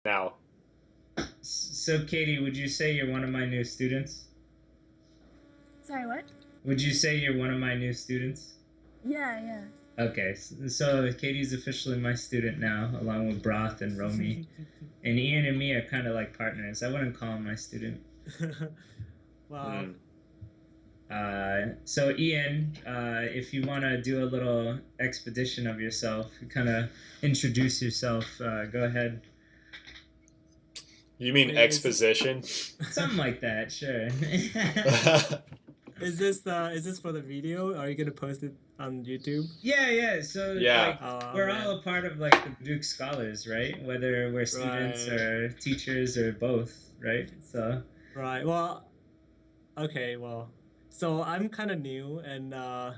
now. So, Katie, would you say you're one of my new students? Sorry, what? Would you say you're one of my new students? Yeah, yeah. Okay, so Katie's officially my student now, along with Broth and Romy. And Ian and me are kind of like partners. I wouldn't call him my student. Wow. Hmm. So Ian, if you want to do a little expedition of yourself, kind of introduce yourself, go ahead. You mean Wait, exposition? Something like that, sure. Is this for the video? Are you gonna post it on YouTube? Yeah. So Yeah. like, Oh, we're man. all a part of like the Duke Scholars, right? Whether we're students Right. or teachers or both, right? So Right. Well, okay. Well, so I'm kind of new, and I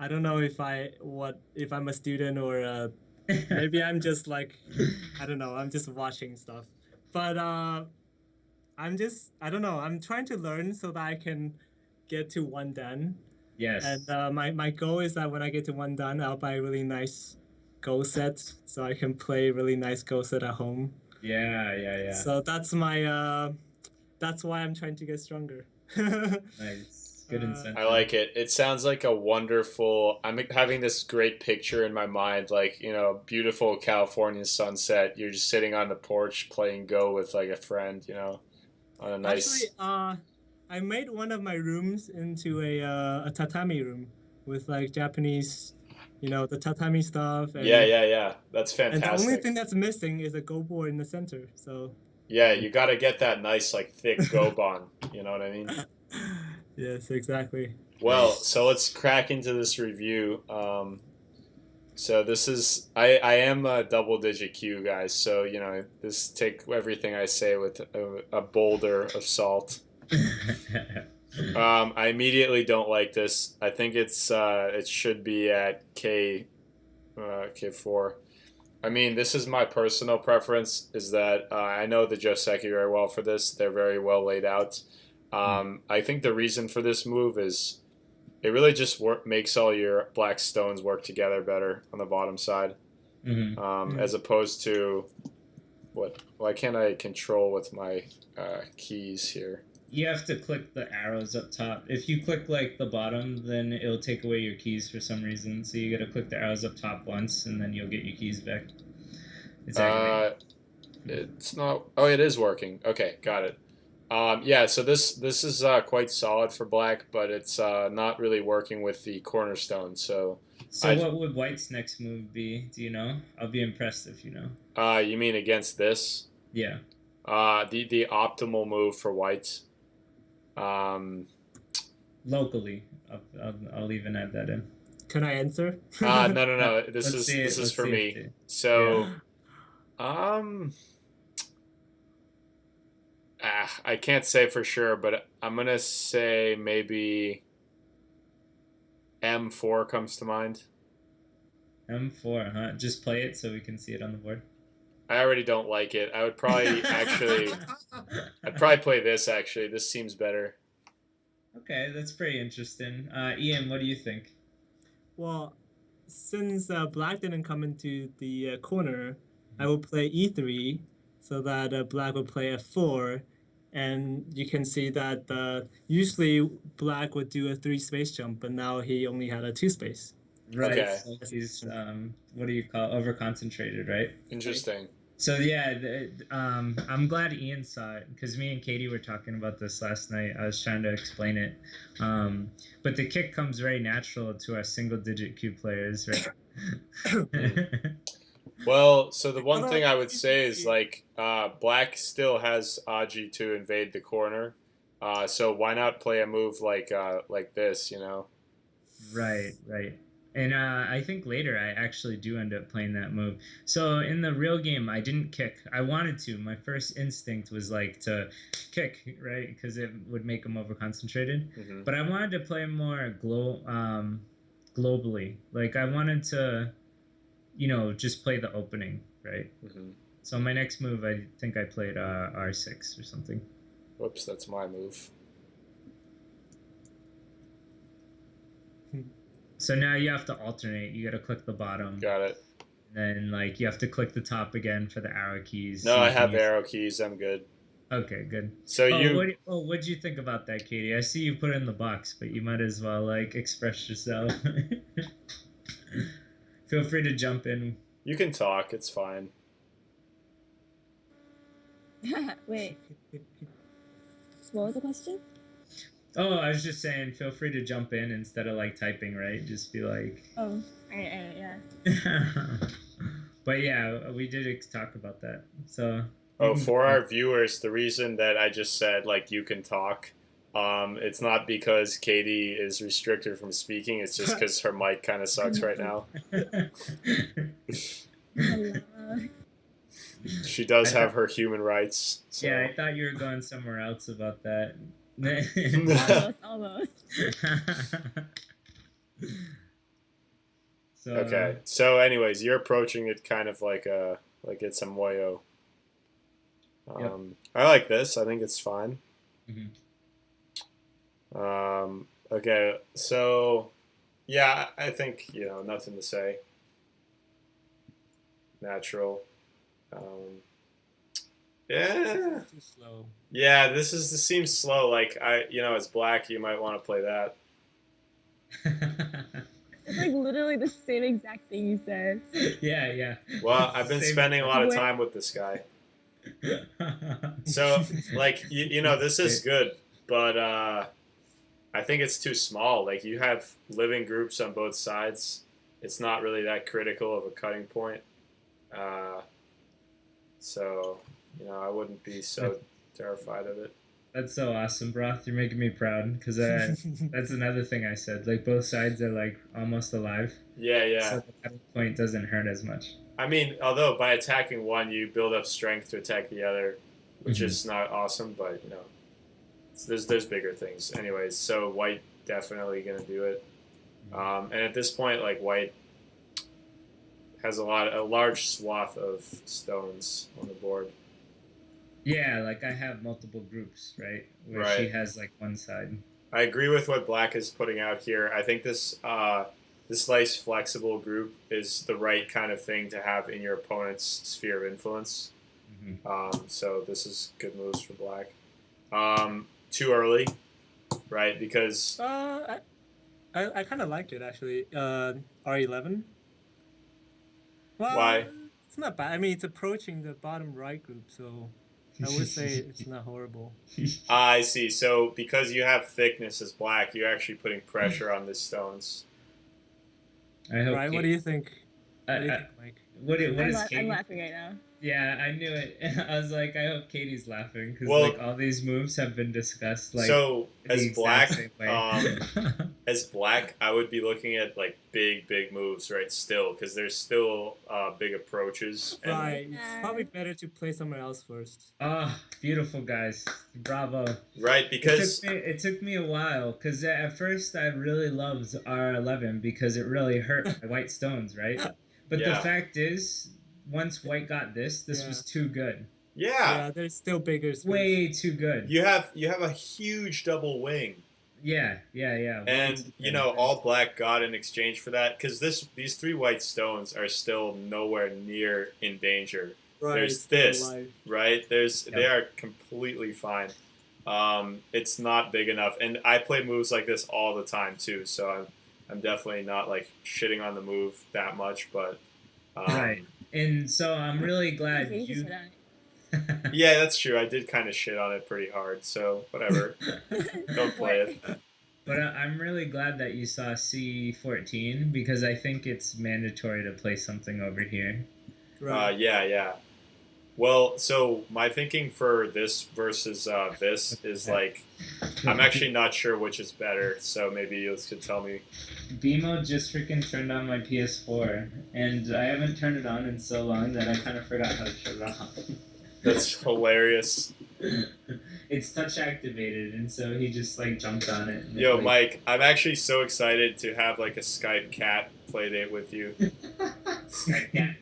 don't know if I'm a student or maybe I'm just like I don't know. I'm just watching stuff, but I don't know. I'm trying to learn so that I can get to one dan. yes. And my goal is that when I get to one dan, I'll buy a really nice Go set so I can play really nice Go set at home. Yeah. So that's that's why I'm trying to get stronger. Nice. Good incentive. I like it. It sounds like a wonderful. I'm having this great picture in my mind, like beautiful California sunset. You're just sitting on the porch playing Go with like a friend, on a nice. Actually, I made one of my rooms into a tatami room with like Japanese, the tatami stuff. And, Yeah. That's And the only fantastic. thing that's missing is a Go board in the center. So. Yeah, you got to get that nice like thick Go bond. You know what I mean? Yes, exactly. Well, so let's crack into this review. So this is I am a double digit Q, guys. So this take everything I say with a boulder of salt. I immediately don't like this. I think it should be at K4. I mean, this is my personal preference. Is that I know the Joseki very well for this. They're very well laid out. I think the reason for this move is it really just makes all your black stones work together better on the bottom side, as opposed to what? Why can't I control with my keys here? You have to click the arrows up top. If you click like the bottom, then it'll take away your keys for some reason. So you gotta click the arrows up top once, and then you'll get your keys back. It's It's not. Oh, it is working. Okay, got it. Yeah, so this is quite solid for black, but it's not really working with the cornerstone. So what would white's next move be? Do you know? I'll be impressed if you know. You mean against this? Yeah. The optimal move for white. Locally, I'll even add that in. Can I answer? No. This Let's see is for me. it. So, I can't say for sure, but I'm gonna say maybe M4 comes to mind. M4, huh? Just play it so we can see it on the board. I already don't like it. I would probably I'd probably play this actually. This seems better. Okay, that's pretty interesting. Ian, what do you think? Well, since black didn't come into the corner, I will play e3 so that black will play f4. And you can see that usually black would do a 3-space jump, but now he only had a 2-space. Right. Okay. So he's what do you call over-concentrated, right? Interesting. So yeah, I'm glad Ian saw it because me and Katie were talking about this last night. I was trying to explain it, but the kick comes very natural to our single-digit Q players, right? Well, so the one thing I would say is like black still has Aji to invade the corner, so why not play a move like this, Right. And I think later I actually do end up playing that move. So in the real game, I didn't kick. I wanted to. My first instinct was like to kick, right? Because it would make him over-concentrated. Mm-hmm. But I wanted to play more globally. Like I wanted to, just play the opening, right? Mm-hmm. So my next move, I think I played R6 or something. Whoops, that's my move. So now you have to alternate. You got to click the bottom. Got it. then like you have to click the top again for the arrow keys. No, so I you can have use- arrow keys. I'm good. Okay, good. So What'd you think about that, Katie? I see you put it in the box, but you might as well like express yourself. Feel free to jump in. you can talk. It's fine. Wait, what was the question? Oh, I was just saying, feel free to jump in instead of like typing, right? Just be like. Oh, alright, yeah. But yeah, we did talk about that. So. Oh, for our viewers, the reason that I just said like you can talk, it's not because Katie is restricted from speaking. It's just because her mic kind of sucks right now. Hello. She does have her human rights. So. Yeah, I thought you were going somewhere else about that. Almost. So, Okay. So, anyways, you're approaching it kind of like it's a moyo. Yep. I like this. I think it's fine. Mhm. Okay. So, yeah, I think nothing to say. Natural. Yeah. Too slow. Yeah. This seems slow. Like as black, you might want to play that. It's like literally the same exact thing you said. yeah. Well, I've been Same- spending a lot of Wait. time with this guy. So, like, this is good, but I think it's too small. Like, you have living groups on both sides. It's not really that critical of a cutting point. So, I wouldn't be so terrified of it. That's so awesome, Broth. You're making me proud because that's another thing I said. Like both sides are like almost alive. Yeah. So the cutting point doesn't hurt as much. I mean, although by attacking one, you build up strength to attack the other, which Mhm. is not awesome, but, there's bigger things. Anyways, so white definitely going to do it. And at this point, like, white has a large swath of stones on the board. Yeah, like I have multiple groups, right? Where she Right. has like one side. I agree with what black is putting out here. I think this nice flexible group is the right kind of thing to have in your opponent's sphere of influence. Mhm. So this is good moves for black. Too early, right? Because I kind of like it actually. R11. Well, Why? It's not bad. I mean, it's approaching the bottom right group, so I would say it's not horrible. I see. So because you have thickness as black, you're actually putting pressure on the stones. I hope. Right? What do you think? I- What do you I- think, Mike? what is I'm Katie? laughing right now. Yeah, I knew it. I was like, I hope Katie's laughing because Well- like all these moves have been discussed. Like So the as exact black, same way. as black, I would be looking at like big moves, right? Still, because there's still big approaches. And, Right. It's probably better to play somewhere else first. Oh, beautiful guys! Bravo. Right, because it took me a while because at first I really loved R11 because it really hurt my white stones, right? But the Yeah. fact is, once white got this Yeah. was too good, yeah, There's still bigger space. way too good. you have a huge double wing. Yeah. way And too good. all black got in exchange for that, because these three white stones are still nowhere near in danger, Right, there's it's still this. alive. right? They are completely fine. It's not big enough, and I play moves like this all the time too. So I'm definitely not like shitting on the move that much, but Right. And so I'm really glad Okay, you you. can sit down. yeah, that's true. I did kind of shit on it pretty hard, so whatever. Don't play it. But I'm really glad that you saw C14 because I think it's mandatory to play something over here. Right. Yeah. Well, so my thinking for this versus this is like, I'm actually not sure which is better. So maybe you could tell me. BMO just freaking turned on my PS4, and I haven't turned it on in so long that I kind of forgot how to shut it off. That's hilarious. It's touch activated, and so he just like jumped on it. and Yo, it, Mike, I'm actually so excited to have like a Skype cat play date with you. Yeah.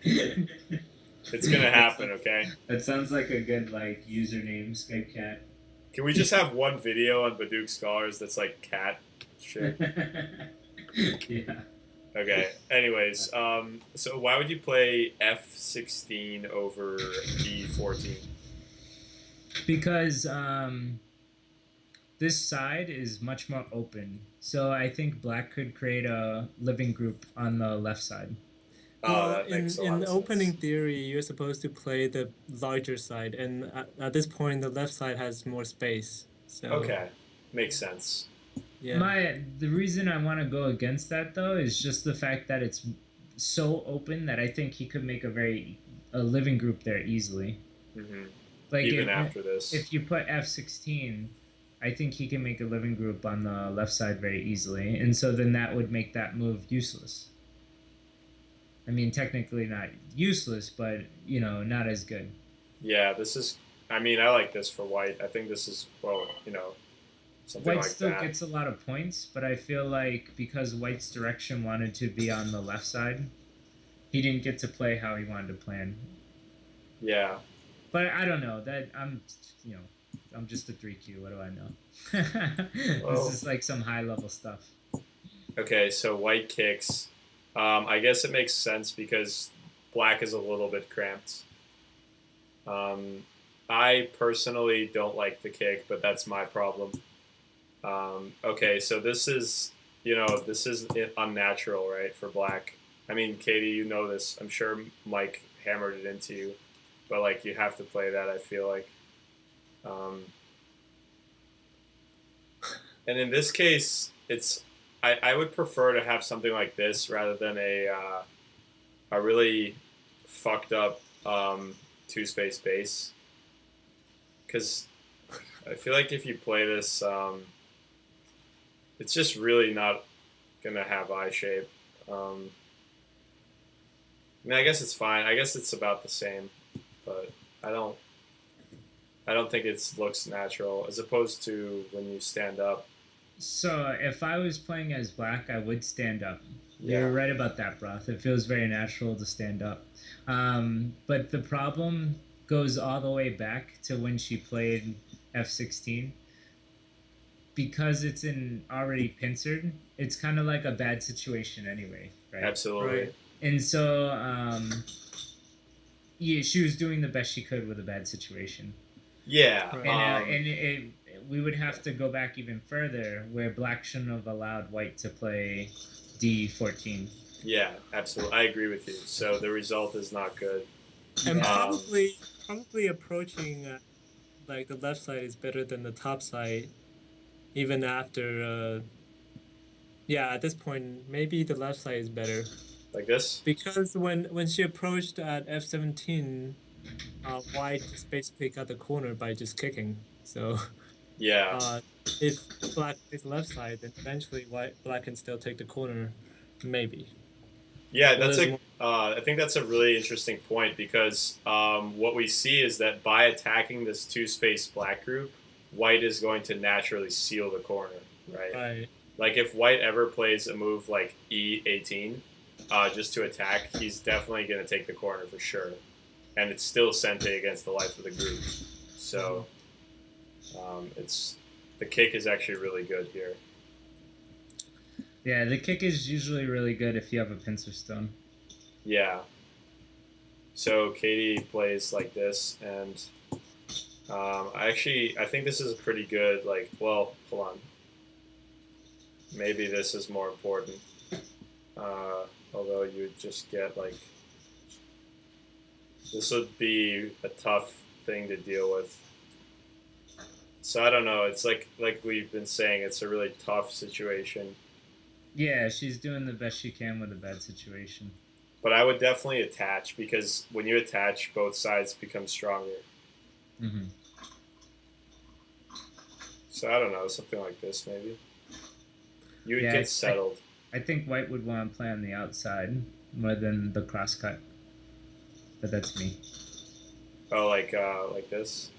It's gonna happen, okay? That sounds like a good like username, Skype Cat. Can we just have one video on Baduk Scholars that's like cat shit? Yeah. Okay. Anyways, so why would you play F16 over D14? Because this side is much more open. So I think black could create a living group on the left side. Oh, Well, that makes a lot in of opening sense. theory, you're supposed to play the larger side, and at this point, the left side has more space. So Okay, makes sense. yeah, The reason I want to go against that though is just the fact that it's so open that I think he could make a living group there easily. Hmm. Like Even after this. if you put F16, I think he can make a living group on the left side very easily, and so then that would make that move useless. I mean, technically not useless, but not as good. Yeah, this is. I mean, I like this for white. I think this is well, something White like still that. gets a lot of points, but I feel like because White's direction wanted to be on the left side, he didn't get to play how he wanted to plan. Yeah. But I don't know that I'm just a 3Q. What do I know? Well, This is like some high level stuff. okay, so white kicks. I guess it makes sense because black is a little bit cramped. I personally don't like the kick, but that's my problem. Okay, so this is unnatural, right, for black. I mean, Katie, you know this. I'm sure Mike hammered it into you, but like you have to play that. I feel like, um, and in this case, I would prefer to have something like this rather than a really fucked up two space base because I feel like if you play this, it's just really not gonna have eye shape. I mean, I guess it's fine. I guess it's about the same, but I don't. I don't think it looks natural as opposed to when you stand up. So if I was playing as black, I would stand up. Yeah. You're right about that, Broth. It feels very natural to stand up. But the problem goes all the way back to when she played F16. Because it's in already pincered, it's kind of like a bad situation anyway, right? Absolutely. Right. And so, yeah, she was doing the best she could with a bad situation. Yeah. Right. And we would have to go back even further, where black shouldn't have allowed white to play D14. Yeah, absolutely. I agree with you. So the result is not good. And Yeah. probably approaching like the left side is better than the top side, even after. Yeah, at this point, maybe the left side is better Like this? because when she approached at F17, white just basically got the corner by just kicking. So Yeah. if black is left side, then eventually black can still take the corner, maybe. Yeah, Well, that's there's I think that's a really interesting point because what we see is that by attacking this two space black group, white is going to naturally seal the corner, right? Right. Like if white ever plays a move like E18, just to attack, he's definitely going to take the corner for sure, and it's still Sente against the life of the group. So it's the kick is actually really good here. Yeah, the kick is usually really good if you have a pincer stone. Yeah. So Katie plays like this, and I think this is pretty good. Like, well, hold on. Maybe this is more important. Although you would just get like this would be a tough thing to deal with. So I don't know. It's like we've been saying, it's a really tough situation. Yeah, she's doing the best she can with a bad situation. But I would definitely attach because when you attach, both sides become stronger. Mm-hmm. So I don't know, something like this maybe. You would Yeah, get settled. I think white would want to play on the outside more than the crosscut. But that's me. Oh, like this.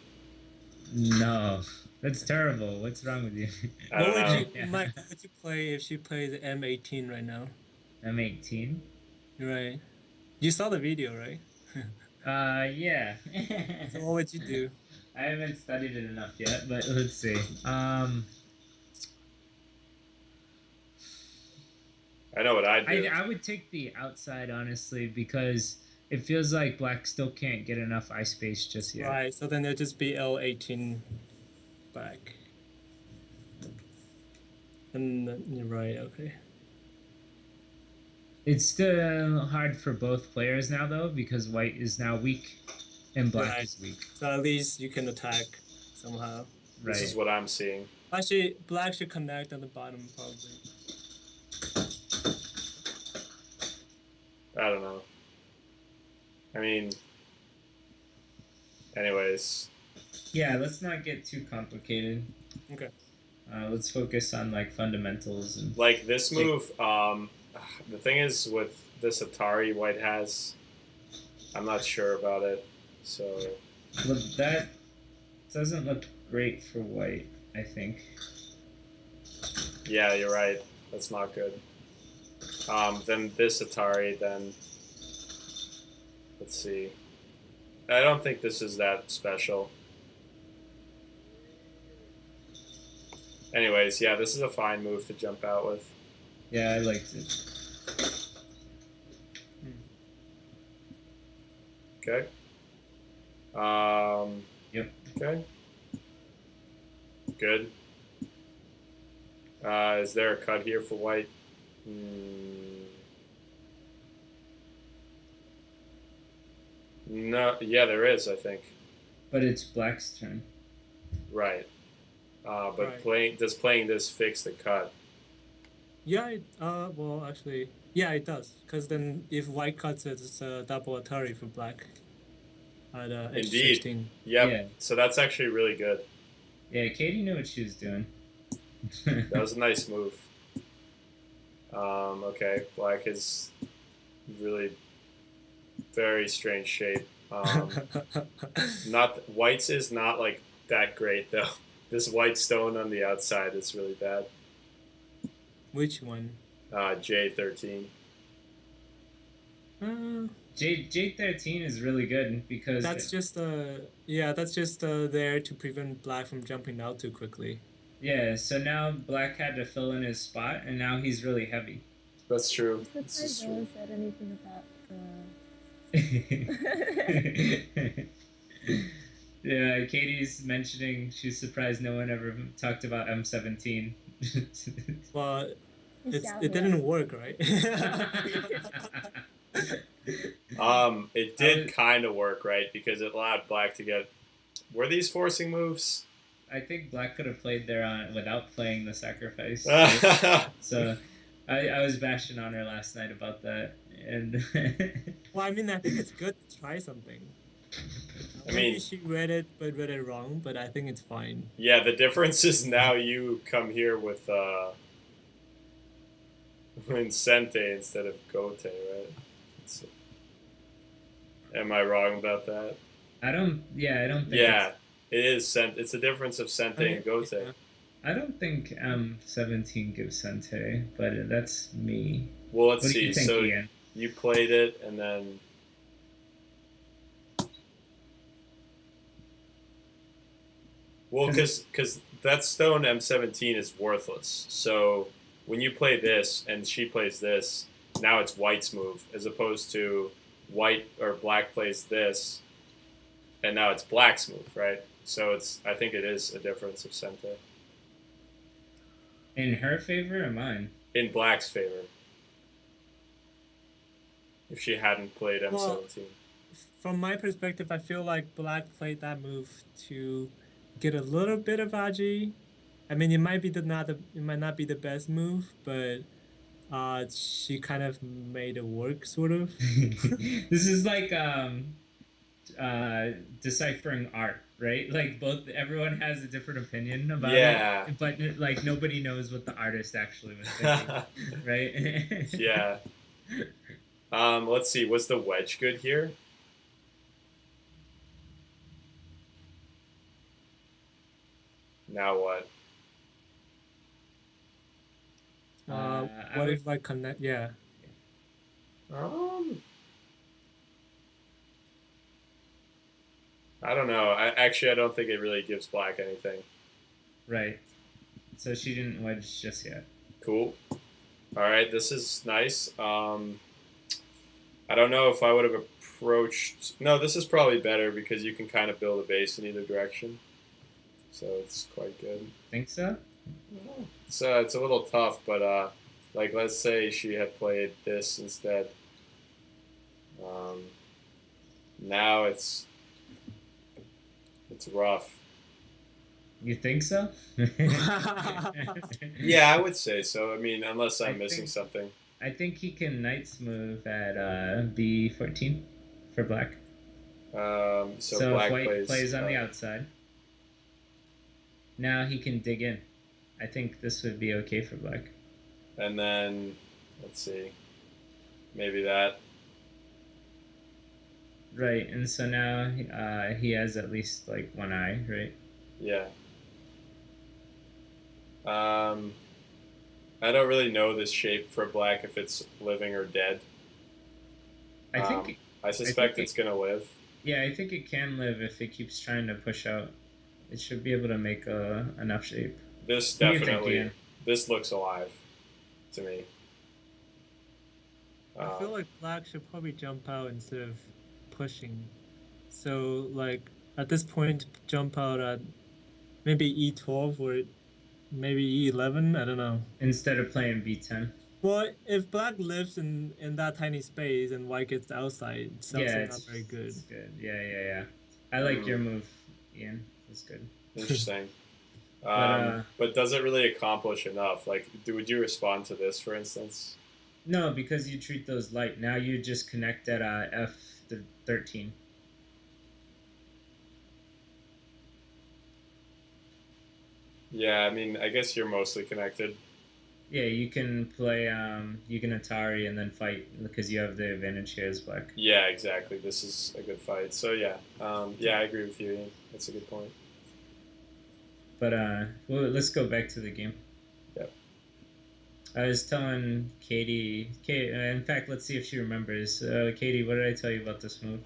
No, that's terrible. What's wrong with you? I don't know. Yeah. Mike, what would you play if she plays M18 right now? I'm 18. Right. You saw the video, right? Yeah. So what would you do? I haven't studied it enough yet, but let's see. I know what I'd do. I would take the outside honestly because it feels like black still can't get enough eye space just yet. Right. So then it'll just be L18 black. And you're right. Okay. It's still hard for both players now though because white is now weak and black Right. is weak. So at least you can attack somehow. Right. This is what I'm seeing. Actually, black should connect on the bottom probably. I don't know. I mean, anyways, Yeah, let's not get too complicated. Okay. Let's focus on like fundamentals and like this move. The thing is with this Atari white has, I'm not sure about it. So well, that doesn't look great for white, I think. yeah, you're right. That's not good. Then this Atari. Then let's see. I don't think this is that special. Anyways, yeah, this is a fine move to jump out with. Yeah, I liked it. Okay. Yep. Okay. Good. Is there a cut here for white? No. Yeah, there is. I think. But it's black's turn. Right. But Right. playing this fix the cut? Yeah. Well, actually, yeah, it does. Because then if white cuts it, it's a double Atari for black. At Indeed. H16. Yep. Yeah. So that's actually really good. Yeah, Katie knew what she was doing. That was a nice move. Okay, black is really very strange shape. Not white's is not like that great though. This white stone on the outside is really bad. Which one? J13. J13 is really good because That's just that's just there to prevent black from jumping out too quickly. yeah, so now black had to fill in his spot and now he's really heavy. That's true. I'm This is surprised no true. one said anything about Yeah, Katie's mentioning she's surprised no one ever talked about M17. Well, the it didn't work, right? It did kind of work, right? Because it allowed black to get. Were these forcing moves? I think black could have played there on without playing the sacrifice. Yeah. So I was bashing on her last night about that. And Well, I mean, I think it's good to try something. I Maybe mean- she read it, but read it wrong. But I think it's fine. The difference is now you come here with Sente instead of Gote, right? Am I wrong about that? I don't think Yeah, it is Sente. It's a difference of Sente and Gote. Yeah. I don't think M17 gives Sente, but that's me. Well, let's What do see. you think, So Ian? you played it, and then because that stone M17 is worthless. So when you play this and she plays this, now it's white's move, as opposed to white or black plays this, and now it's black's move, right? So I think it is a difference of Sente In her favor or mine? in black's favor. If she hadn't played M17. Well, From my perspective, I feel like black played that move to get a little bit of Aji. I mean, it might not be the best move, but she kind of made it work, sort of. This is like deciphering art, right? Like everyone has a different opinion about Yeah. it, but like nobody knows what the artist actually was thinking, right? Yeah. Let's see. Was the wedge good here? Now what? I What would- if I connect? Yeah. I don't know. I don't think it really gives black anything. Right. So she didn't wedge just yet. Cool. All right, this is nice. I don't know if I would have approached. No, this is probably better because you can kind of build a base in either direction. So it's quite good. Think so? So it's a little tough, but like let's say she had played this instead. Um, now it's rough. You think so? Yeah, I would say so. I mean, unless I'm I missing think- something. I think he can Knight's move at B14 for black. So black if white plays on the outside, now he can dig in. I think this would be okay for black. and then let's see, maybe that. Right, and so now he has at least like one eye, right? Yeah. I don't really know this shape for black if it's living or dead. I think, Um, I suspect think it's gonna live. yeah, I think it can live if it keeps trying to push out. It should be able to make enough shape. This What do you think, definitely. Ian? This looks alive to me. I feel like black should probably jump out instead of pushing. So like at this point, jump out at maybe E12 or maybe E11. I don't know. Instead of playing B10. Well, if black lives in that tiny space and white gets outside, it's also Yeah, not very good. It's good. Yeah. I like your move, Ian. That's good. Interesting. But, But does it really accomplish enough? Like, would you respond to this, for instance? No, because you treat those light. Now you just connect at F13. Yeah, I mean, I guess you're mostly connected. Yeah, you can play. You can Atari and then fight because you have the advantage here as black. Yeah, exactly. This is a good fight. So yeah, yeah, I agree with you, Ian. That's a good point. But well, let's go back to the game. Yep. I was telling Katie. In fact, let's see if she remembers. Katie, what did I tell you about this move?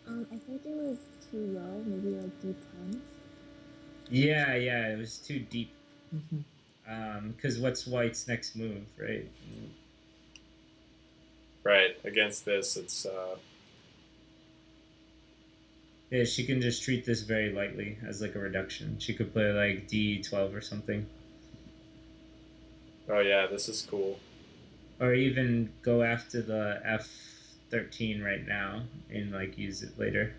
I think it was too low, maybe like D10. Yeah, it was too deep. Mhm. Because what's white's next move, right? Right. Against this, it's Yeah, she can just treat this very lightly as like a reduction. She could play like D12 or something, oh yeah, this is cool. or even go after the F13 right now and like use it later.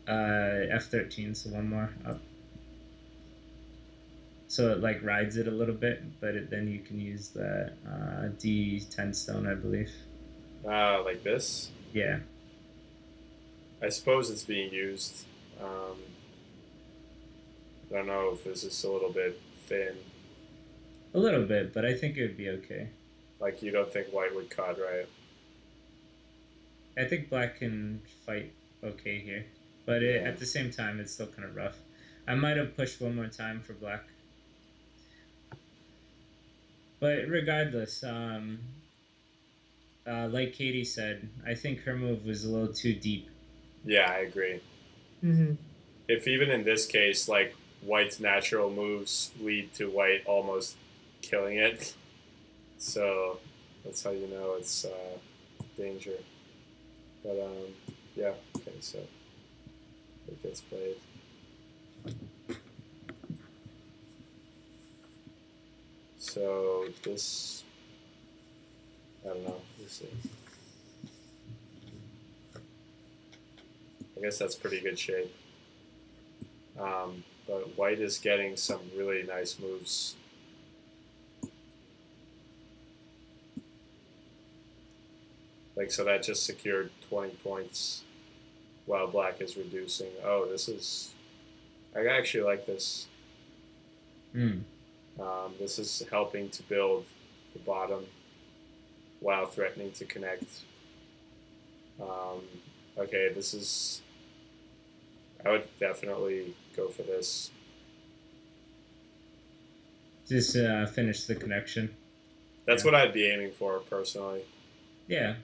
F13, so one more up. So it like rides it a little bit, but then you can use that D10 stone, I believe. Like this. Yeah. I suppose it's being used. I don't know if this is a little bit thin. A little bit, but I think it would be okay. Like you don't think white would cut, right? I think black can fight okay here, but at the same time, it's still kind of rough. I might have pushed one more time for black. But regardless, like Katie said, I think her move was a little too deep. Yeah, I agree. Mm-hmm. If even in this case, like white's natural moves lead to white almost killing it, so that's how you know it's danger. But yeah, okay, so it gets played. So this, I don't know. Let's see. I guess that's pretty good shape. But white is getting some really nice moves. Like, so that just secured 20 points while black is reducing. Oh, this is... I actually like this. Mm. This is helping to build the bottom while threatening to connect. Okay, this is... I would definitely go for this. Just finish the connection. That's Yeah. what I'd be aiming for, personally. Yeah,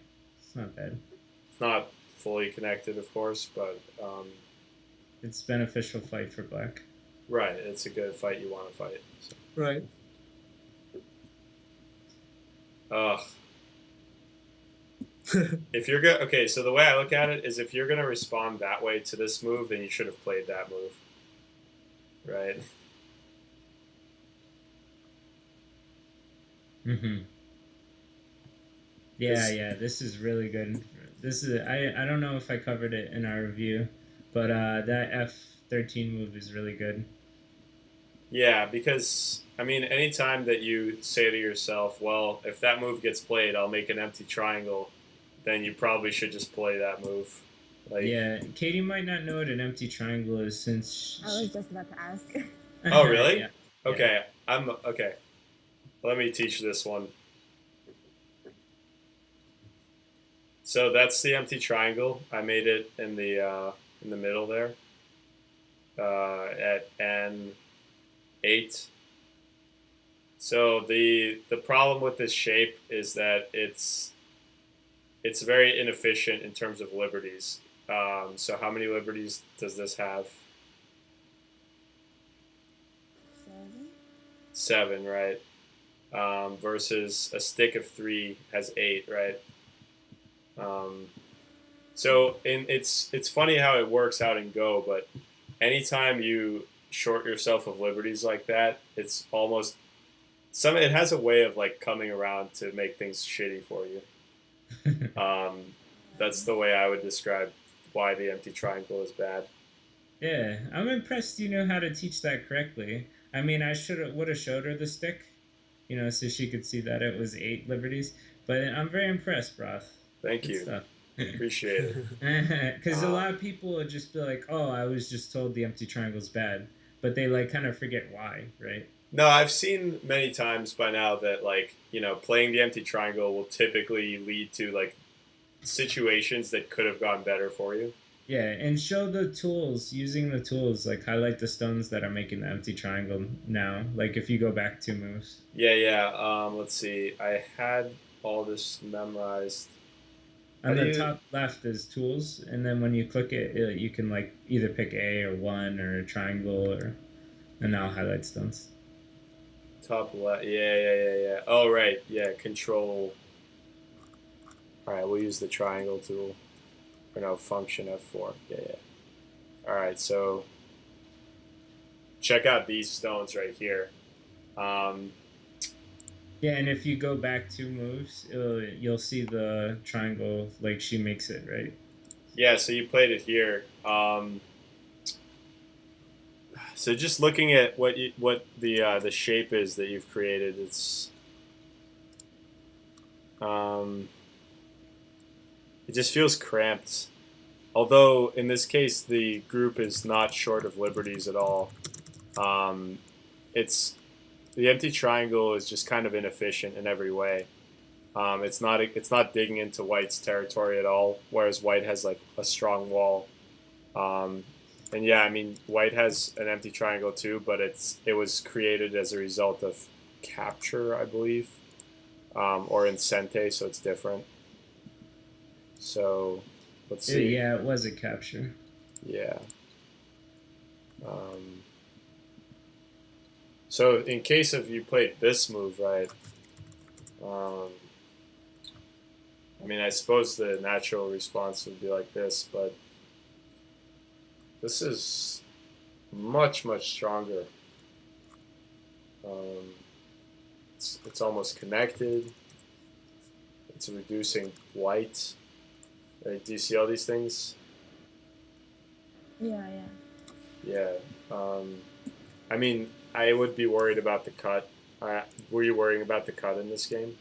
it's not bad. It's not fully connected, of course, but It's beneficial fight for black. right, it's a good fight you want to fight. So. Right. Ugh. If you're gonna okay, so the way I look at it is if you're gonna respond that way to this move, then you should have played that move. Right? Mm-hmm. Yeah, This- yeah, this is really good. This is I don't know if I covered it in our review, but that F13 move is really good. Yeah, because I mean, anytime that you say to yourself, "Well, if that move gets played, I'll make an empty triangle," then you probably should just play that move. Like, Yeah, Katie might not know what an empty triangle is since. I was just about to ask. oh, really? Yeah. Okay, I'm okay. Let me teach this one. So that's the empty triangle. I made it in the middle there at N8. So the problem with this shape is that it's very inefficient in terms of liberties. So how many liberties does this have? 7. 7, right? Versus a stick of 3 has 8, right? So it's funny how it works out in Go, but anytime you short yourself of liberties like that, it's almost it has a way of like coming around to make things shitty for you. That's the way I would describe why the empty triangle is bad. Yeah, I'm impressed you know how to teach that correctly. I mean, I would have showed her the stick, so she could see that it was 8 liberties. But I'm very impressed, Broth. Thank Good you. stuff. Appreciate it. Because a lot of people would just be like, "Oh, I was just told the empty triangle's bad," but they like kind of forget why, right? No, I've seen many times by now that like, playing the empty triangle will typically lead to like situations that could have gone better for you. Yeah, and show the tools, using the tools, like highlight the stones that are making the empty triangle now. Like if you go back 2 moves. Yeah. Let's see. I had all this memorized. On the top left is tools, and then when you click it, you can like either pick A or 1 or a triangle and now highlight stones. Top left. Yeah. Oh, right. Yeah, control. All right, we'll use the triangle tool. Or no, function F4. Yeah. All right, so check out these stones right here. Yeah, and if you go back 2 moves, you'll see the triangle like she makes it, right? Yeah, so you played it here. So just looking at what the shape is that you've created, it's it just feels cramped. Although in this case the group is not short of liberties at all. It's the empty triangle is just kind of inefficient in every way. It's not digging into White's territory at all, whereas White has like a strong wall. And yeah, I mean White has an empty triangle too, but it was created as a result of capture, I believe, or incente, so it's different. So let's see. Yeah, it was a capture. Yeah. So in case of you played this move, right? I mean, I suppose the natural response would be like this, but this is much, much stronger. It's almost connected. It's reducing White. Right? Do you see all these things? Yeah. Yeah. I mean, I would be worried about the cut. Were you worrying about the cut in this game?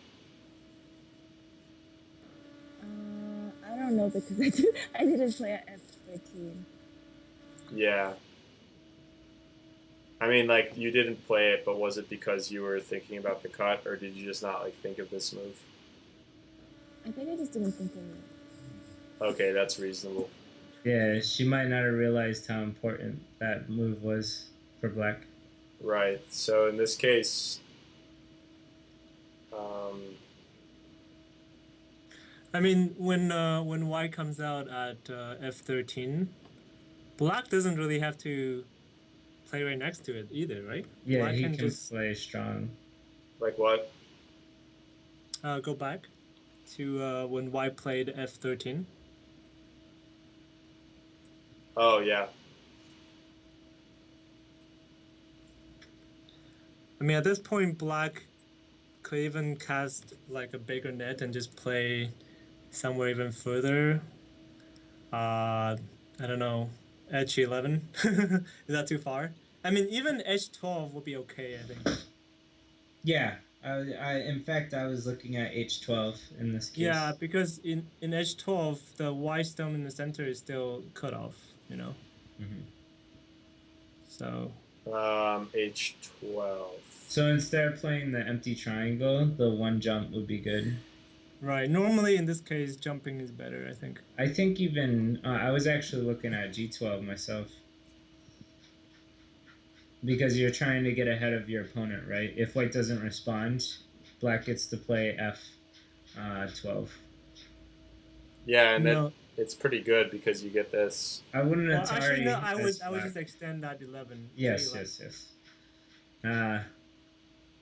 I don't know because I didn't play at F13. Yeah. I mean, like, you didn't play it, but was it because you were thinking about the cut, or did you just not, like, think of this move? I think I just didn't think of it. Okay, that's reasonable. Yeah, she might not have realized how important that move was for Black. Right. So in this case, I mean, when White comes out at F13, Black doesn't really have to play right next to it either, right? Yeah, Black he can can just play strong. Like what? go back to when white played f13. Oh yeah. I mean, at this point, black could even cast like a bigger net and just play somewhere even further. I don't know, edge 11. Is that too far? I mean, even edge 12 would be okay, I think. Yeah, in fact, I was looking at H12 in this case. Yeah, because in edge 12, the white stone in the center is still cut off, you know? Mhm. So, H12. So instead of playing the empty triangle, the one jump would be good. right. Normally, in this case, jumping is better, I think. I think even I was actually looking at G12 myself. Because you're trying to get ahead of your opponent, right? If white doesn't respond, black gets to play F12. Yeah, and No. then it's pretty good because you get this. I wouldn't Well, Atari actually, no, I would as just black. extend that 11. Yes, J11. yes.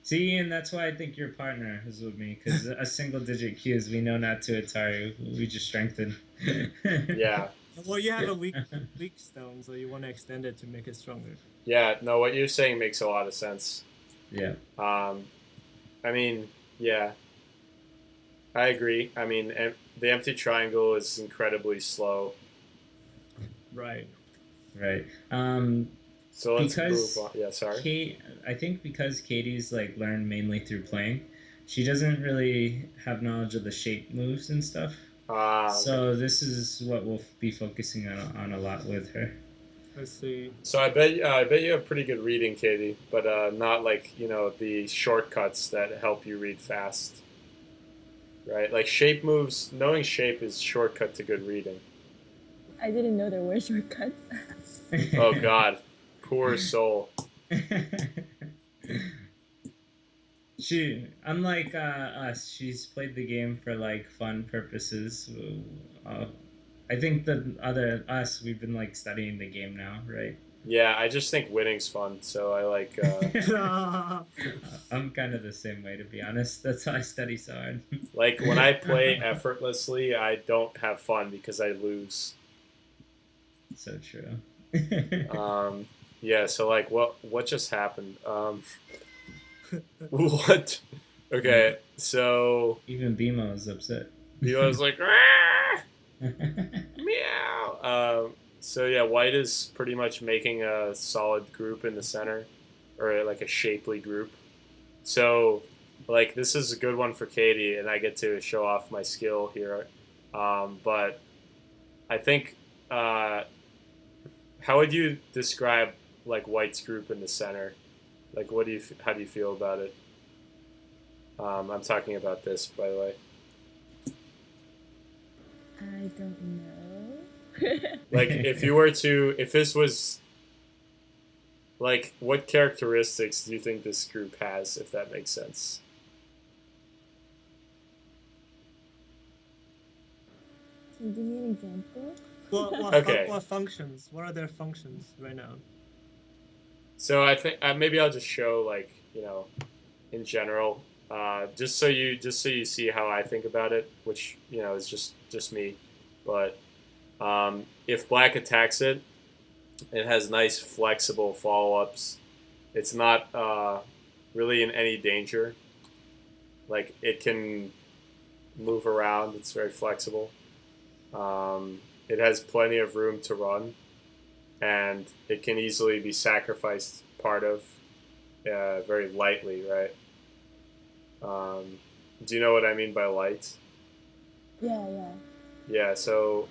See, and that's why I think your partner is with me, because a single digit cues, we know not to Atari. We just strengthen. Yeah. Well, you have a weak stone, so you want to extend it to make it stronger. Yeah, no, what you're saying makes a lot of sense. Yeah. I mean, yeah. I agree. I mean, the empty triangle is incredibly slow. Right. Right. So let's Because move on. Yeah, sorry. I think because Katie's like learned mainly through playing, she doesn't really have knowledge of the shape moves and stuff. So this is what we'll be focusing on a lot with her. Let's see. So I bet you have pretty good reading, Katie, but not like the shortcuts that help you read fast. Right, like shape moves. Knowing shape is shortcut to good reading. I didn't know there were shortcuts. Oh God, poor soul. She, unlike us, she's played the game for like fun purposes. I think the other us, we've been like studying the game now, right? Yeah, I just think winning's fun, so I like. I'm kind of the same way, to be honest. That's how I study so hard. Like when I play effortlessly, I don't have fun because I lose. So true. Yeah. So like, what just happened? What? Okay. So even Bimo is upset. Bimo was like, "Ah! Meow." So yeah, white is pretty much making a solid group in the center, or like a shapely group. So, like, this is a good one for Katie, and I get to show off my skill here. But I think, how would you describe like white's group in the center? Like, how do you feel about it? I'm talking about this, by the way. I don't know. Like, if this was, like, what characteristics do you think this group has, if that makes sense? Can you give me an example? What functions? What are their functions right now? So I think maybe I'll just show, like, in general, just so you see how I think about it, which is just me. But if black attacks it, it has nice flexible follow-ups. It's not really in any danger. Like, it can move around. It's very flexible. It has plenty of room to run, and it can easily be sacrificed part of very lightly, right? Do you know what I mean by light? Yeah. Yeah, so,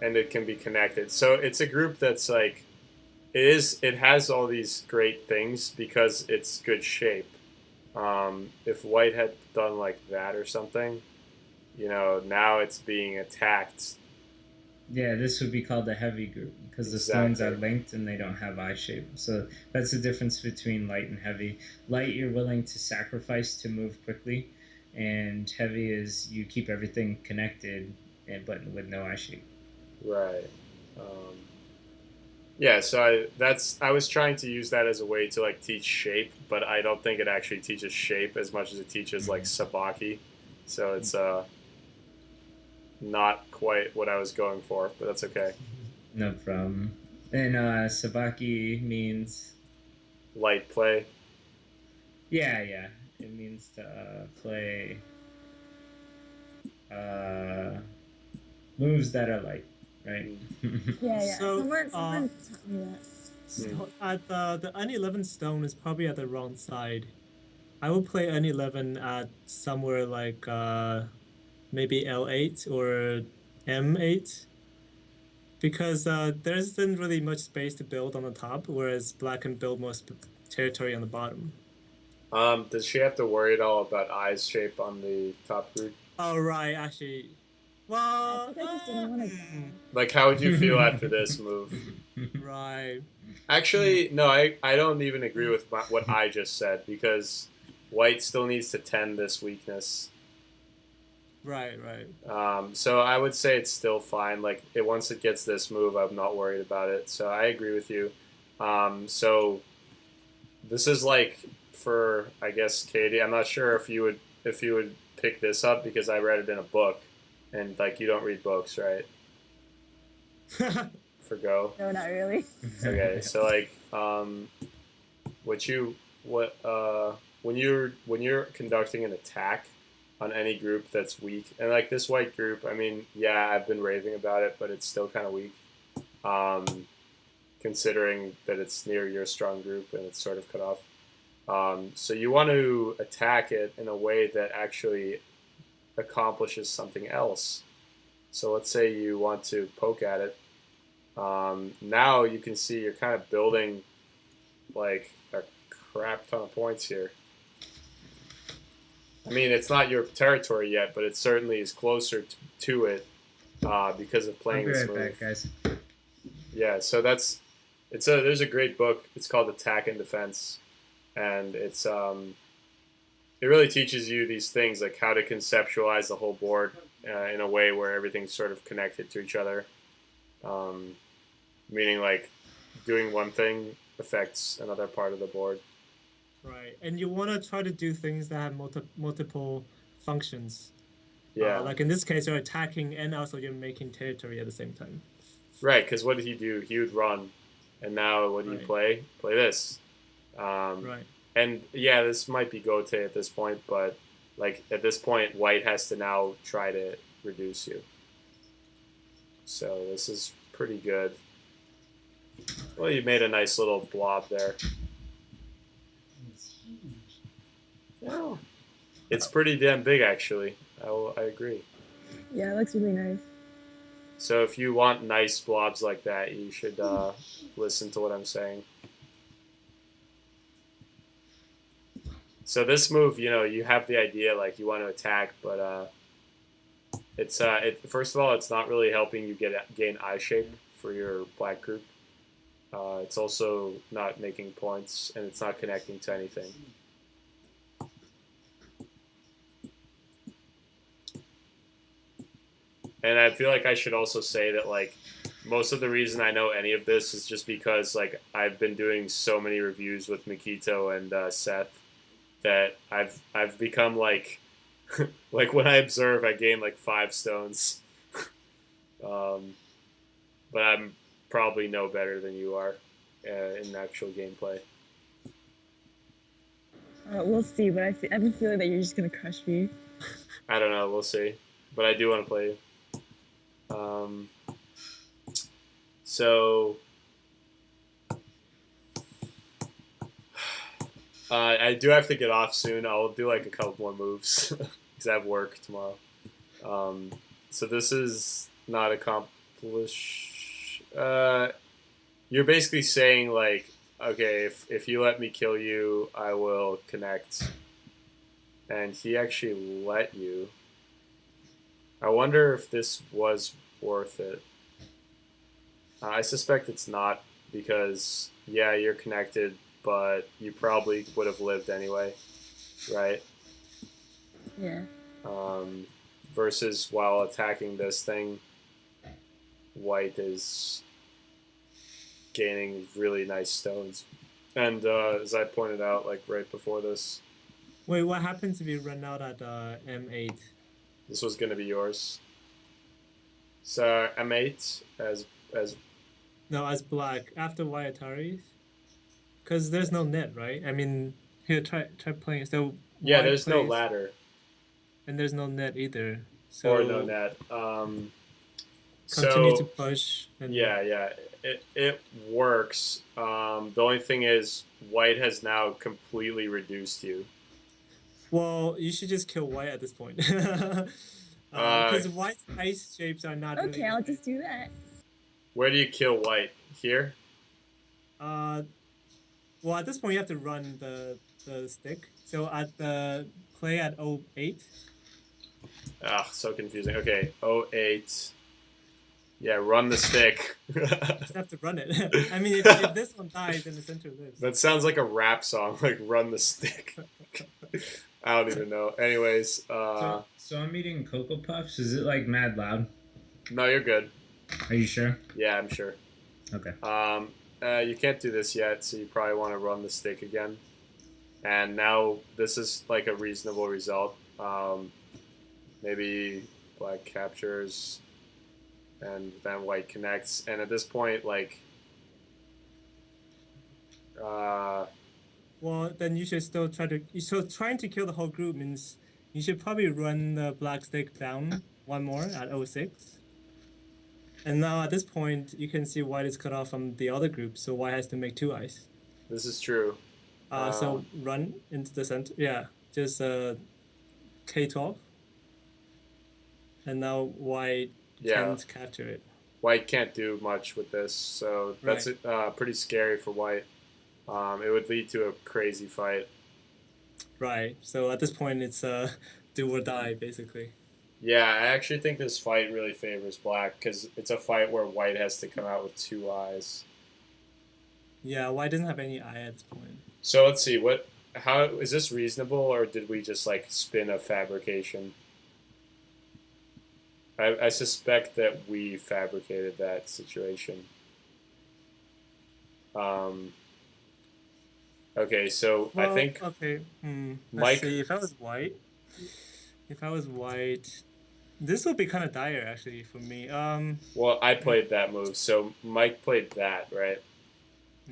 and it can be connected. So it's a group that's like, it has all these great things because it's good shape. If white had done like that or something, now it's being attacked. Yeah, this would be called a heavy group because the stones are linked and they don't have eye shape. So that's the difference between light and heavy. Light, you're willing to sacrifice to move quickly, and heavy is you keep everything connected, but with no eye shape. Right. Yeah, so I was trying to use that as a way to like teach shape, but I don't think it actually teaches shape as much as it teaches like sabaki. So it's not quite what I was going for, but that's okay. No problem. And sabaki means, Light play. yeah, yeah. It means to play uh, moves that are light, right? Yeah, yeah. So, Someone taught me that. so at the N11 stone is probably at the wrong side. I will play N11 at somewhere like maybe L8 or M8 because there isn't really much space to build on the top, whereas black can build more territory on the bottom. Does she have to worry at all about eyes shape on the top group? Oh, right, actually. I Well, think I just didn't want to. Like, how would you feel after this move? right. Actually, no, I don't even agree with what I just said because white still needs to tend this weakness. Right, right. So I would say it's still fine. Like once it gets this move, I'm not worried about it. So I agree with you. So this is like for I guess Katie. I'm not sure if you would pick this up because I read it in a book, and like you don't read books, right? For Go. No, not really. Okay, so like what you what when you're conducting an attack on any group that's weak, and like this white group, I mean, yeah, I've been raving about it, but it's still kind of weak, considering that it's near your strong group and it's sort of cut off. So you want to attack it in a way that actually accomplishes something else. So let's say you want to poke at it. Now you can see you're kind of building like a crap ton of points here. I mean, it's not your territory yet, but it certainly is closer to it because of playing I'll be this right move. back, guys. Yeah, so there's a great book. It's called Attack and Defense, and it really teaches you these things like how to conceptualize the whole board in a way where everything's sort of connected to each other. Meaning like doing one thing affects another part of the board. Right, and you want to try to do things that have multiple functions. Yeah, Like in this case, you're attacking and also you're making territory at the same time. right. Because what did he do? He would run, and now what do you Right. play? Play this. Right. And yeah, this might be Gote at this point, but like at this point, white has to now try to reduce you. So this is pretty good. Well, you made a nice little blob there. Yeah, it's pretty damn big, actually. I agree. Yeah, it looks really nice. So if you want nice blobs like that, you should listen to what I'm saying. So this move, you have the idea like you want to attack, but first of all, it's not really helping you gain eye shape for your black group. It's also not making points, and it's not connecting to anything. And I feel like I should also say that like most of the reason I know any of this is just because like I've been doing so many reviews with Makito and Seth that I've become like like when I observe I gain like 5 stones. But I'm probably no better than you are in actual gameplay. We'll see, but I have a feeling that you're just gonna crush me. I don't know. We'll see. But I do want to play you. So I do have to get off soon. I'll do like a couple more moves because I have work tomorrow. So this is not accomplish. You're basically saying like, okay, if you let me kill you, I will connect. And he actually let you. I wonder if this was worth it. I suspect it's not because, yeah, you're connected, but you probably would have lived anyway, right? Yeah. Versus while attacking this thing, white is gaining really nice stones. And as I pointed out, like right before this, Wait, what happens if you run out at M8? this was going to be yours. So M8 as No, as black after white Ataris, because there's no net, right? I mean, here try playing. So yeah, white there's no plays- ladder and there's no net either. So or no net. continue So to push. And yeah, it works. The only thing is, white has now completely reduced you. Well, you should just kill white at this point. Because white's ice shapes are not. Okay, really I'll just do that. Where do you kill white? Here? Well, at this point you have to run the stick. So at the play at 08. Ah, so confusing. Okay, 08. Yeah, run the stick. You just have to run it. I mean, if this one dies, then the center lives. That sounds like a rap song, like run the stick. I don't even know. Anyways, So I'm eating Cocoa Puffs. Is it like mad loud? no, you're good. Are you sure? Yeah, I'm sure. Okay. You can't do this yet, so you probably want to run the stick again. And now this is like a reasonable result. Maybe black captures, and then white connects. And at this point, like, Well, then you should still try to. So trying to kill the whole group means you should probably run the black stick down one more at 06. And now at this point, you can see white is cut off from the other group, so white has to make 2 ice. this is true. So run into the center. Yeah, just K12. And now white Yeah. can't capture it. White can't do much with this, so that's pretty scary for white. It would lead to a crazy fight. Right. So at this point, it's do or die, basically. Yeah, I actually think this fight really favors black because it's a fight where white has to come out with 2 eyes. Yeah, white doesn't have any eye at this point. So let's see, how is this reasonable, or did we just like spin a fabrication? I suspect that we fabricated that situation. Okay, so I think Okay. Mike- Let's see. If I was white, this would be kind of dire actually for me. well, I played that move, so Mike played that, right?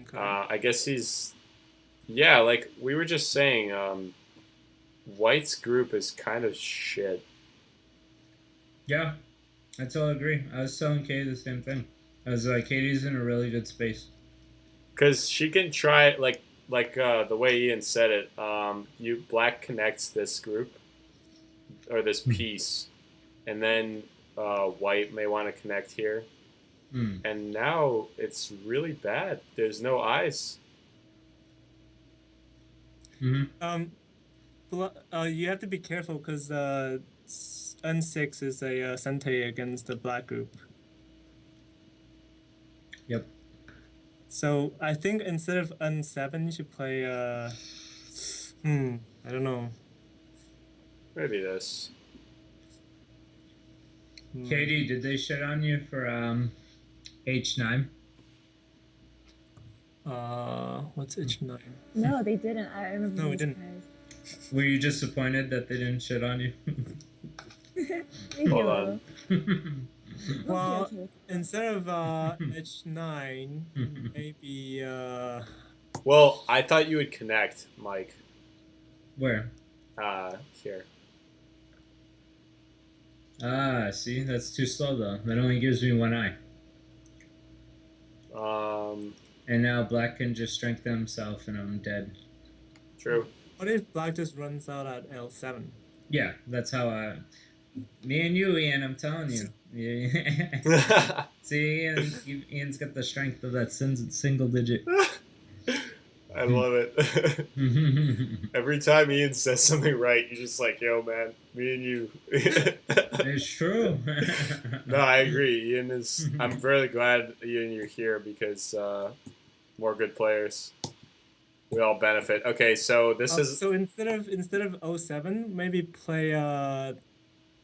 Okay. I guess he's, yeah, like we were just saying, White's group is kind of shit. Yeah, I totally agree. I was telling Katie the same thing. I was like, Katie's in a really good space. Because she can try, like the way Ian said it, you black connects this group, or this piece, and then white may want to connect here. And now it's really bad. There's no eyes. Mm-hmm. You have to be careful because N6 is a Sentei against the black group. Yep. So I think instead of N7, you should play I don't know. Maybe this. Katie, did they shit on you for H9? What's H9? No, they didn't. I remember. No, we being didn't. surprised. Were you disappointed that they didn't shit on you? Maybe Hold a on. little. Well, Okay, okay. instead of H9, maybe Well, I thought you would connect, Mike. Where? Here. Ah, see, that's too slow though. That only gives me 1 eye. And now black can just strengthen himself and I'm dead. True. what if black just runs out at L7? Yeah, that's how me and you, Ian, I'm telling you. Yeah. See, Ian's got the strength of that single digit. I love it. Every time Ian says something right, you're just like, yo, man, me and you. It's true. No, I agree. Ian is. I'm really glad, Ian, you're here because more good players. We all benefit. Okay, so this is. So instead of 07, maybe play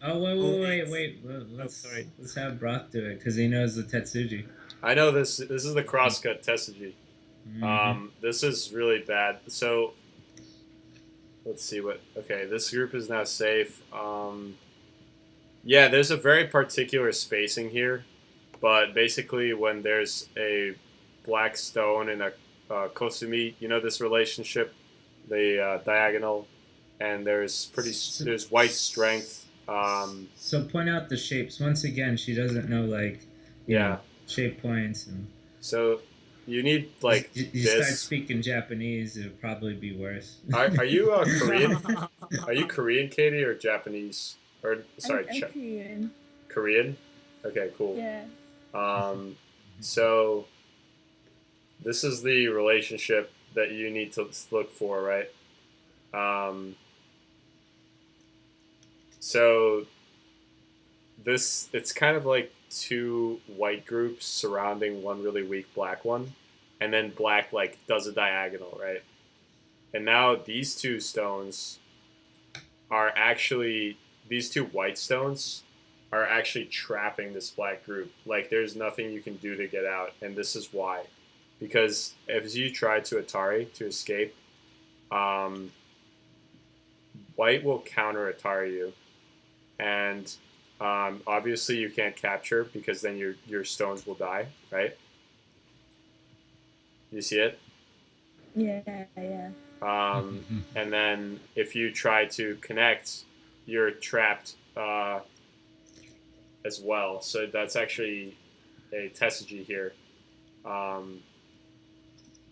Oh, wait. Let's sorry. Let's have Brock do it because he knows the Tetsuji. I know this. This is the crosscut Tessigi. Mhm. This is really bad. So let's see what. Okay, this group is now safe. Yeah, there's a very particular spacing here, but basically when there's a black stone and a Kosumi, you know this relationship, the diagonal, and there's white strength. So point out the shapes. Once again, she doesn't know like Yeah. shape points and So you need like you start this. speaking Japanese, it would probably be worse. Are you Korean? Are you Korean, Katie, or Japanese? Or sorry, I'm Korean. Korean? Okay, cool. Yeah. So this is the relationship that you need to look for, right? So it's kind of like two white groups surrounding one really weak black one, and then black like does a diagonal, right? And now these two stones are actually these two white stones are actually trapping this black group. Like there's nothing you can do to get out, and this is why. Because as you try to Atari to escape, white will counter Atari you, and obviously you can't capture because then your stones will die, right? You see it? Yeah. Yeah. And then if you try to connect, you're trapped as well. So that's actually a Tessigi here.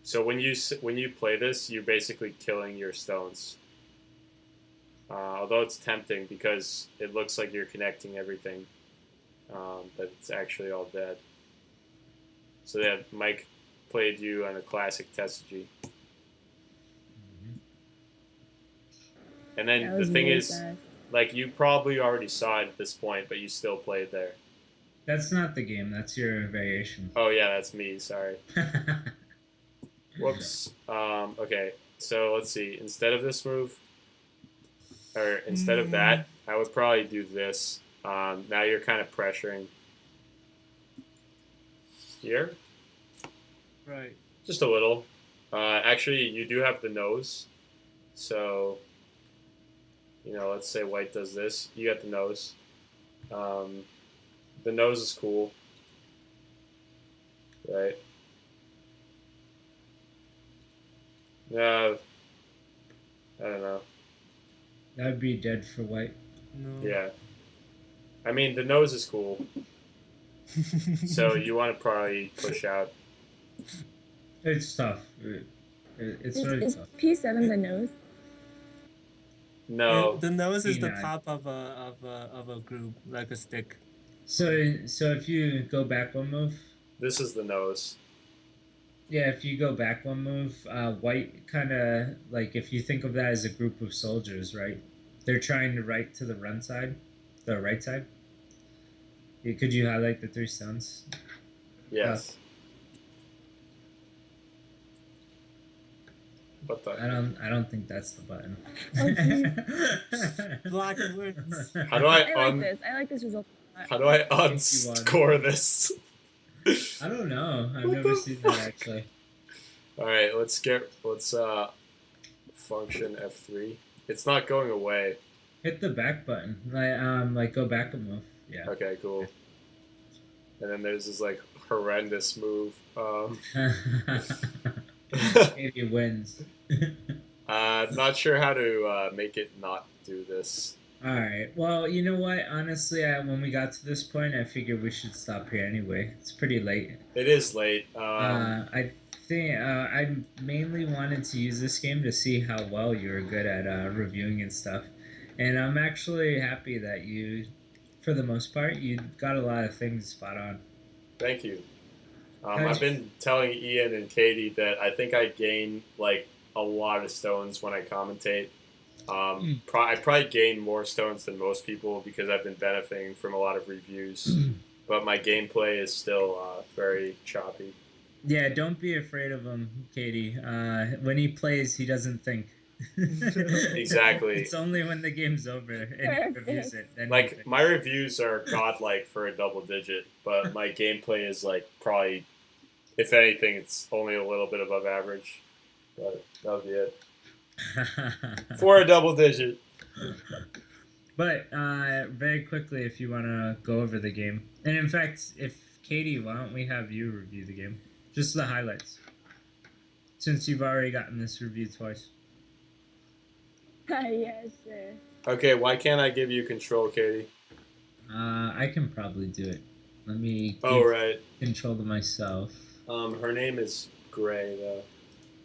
So when you play this, you're basically killing your stones. Although it's tempting because it looks like you're connecting everything, but it's actually all dead. So yeah, Mike played you on a classic Tessigi. And then That the was thing really is, fast. like you probably already saw it at this point, but you still played there. That's not the game. That's your variation. Oh yeah, that's me. Sorry. Whoops. Okay. So let's see. Instead of this move, or instead of that, I would probably do this. Now you're kind of pressuring here, Right. just a little. Actually, you do have the nose, so let's say white does this. You got the nose. The nose is cool, right? I don't know. That would be dead for white. No. Yeah. I mean, the nose is cool, so you want to probably push out. It's tough. It's really Is tough. P7 the nose? No. The nose is the P9. top of a group, like a stick. So if you go back one move, This is the nose. yeah, if you go back one move, white kind of like if you think of that as a group of soldiers, right? They're trying to right to the right side. Could you highlight the 3 stones? Yes. What the? I don't think that's the button. Black wins. How do I I like this. I like this result. How do I you won. unscore this? I don't know. I've What never the seen fuck? that actually. All right, let's function F3. It's not going away. Hit the back button. Like go back a move. Yeah. Okay, cool. And then there's this like horrendous move. Katie wins. Not sure how to make it not do this. All right. Well, you know what? Honestly, when we got to this point, I figured we should stop here anyway. It's pretty late. It is late. I think I mainly wanted to use this game to see how well you were good at reviewing and stuff, and I'm actually happy that you, for the most part, you got a lot of things spot on. Thank you. How'd I've you- been telling Ian and Katie that I think I gain like a lot of stones when I commentate. I probably gain more stones than most people because I've been benefiting from a lot of reviews. But my gameplay is still very choppy. Yeah, don't be afraid of him, Katie. When he plays, he doesn't think. Exactly. It's only when the game's over and he reviews it. Then he Like picks. my reviews are godlike for a double digit, but my gameplay is like probably, if anything, it's only a little bit above average. But that would be it for a double digit. But very quickly, if you want to go over the game, and in fact, if Katie, why don't we have you review the game, just the highlights, since you've already gotten this review twice. Yeah, sure. Okay, why can't I give you control, Katie? I can probably do it. Let me Oh give right. control to myself, Her name is Gray though.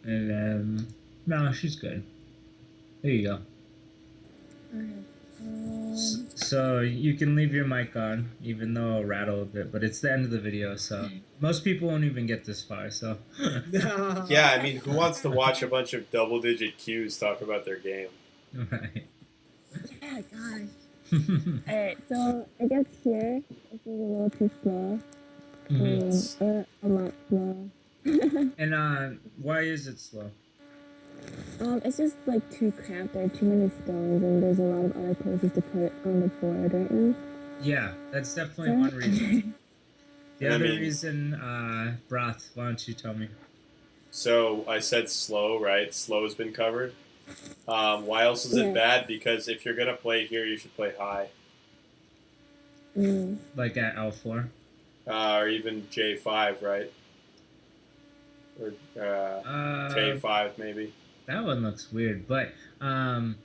and then no, she's good. There you go. Okay. So you can leave your mic on, even though it'll rattle a bit, but it's the end of the video, so most people won't even get this far. So Yeah, I mean, who wants to watch a bunch of double-digit Qs talk about their game? right. Yeah, gosh. Alright, so I guess here this is a little too slow. Mhm. Or a lot slow. And why is it slow? It's just like too cramped. There are too many stones, and there's a lot of other places to put on the board right now. Yeah, that's definitely one reason. The I other mean- reason, Broth, why don't you tell me? So I said slow, right? Slow has been covered. Why else is Yeah. it bad? Because if you're gonna play here, you should play high, Like at L4? or even J5, right? Or K5 maybe. That one looks weird, but the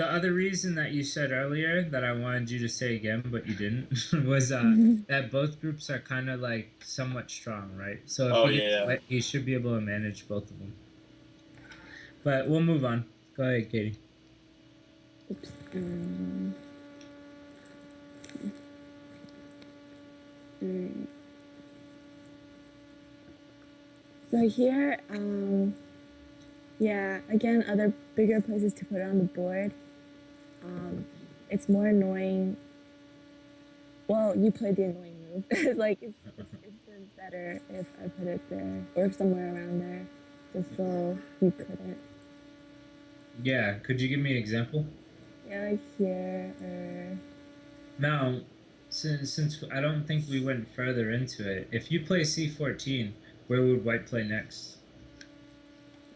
other reason that you said earlier that I wanted you to say again, but you didn't, was that both groups are kind of like somewhat strong, right? So if Oh, he, yeah. he should be able to manage both of them. But we'll move on. Go ahead, Katie. Oops. Alright. So here, yeah, again, other bigger places to put it on the board. It's more annoying. Well, you played the annoying move. Like, it's been better if I put it there or somewhere around there, just so you couldn't. Yeah, could you give me an example? Yeah, like here or. Now, since I don't think we went further into it, if you play C14, where would white play next?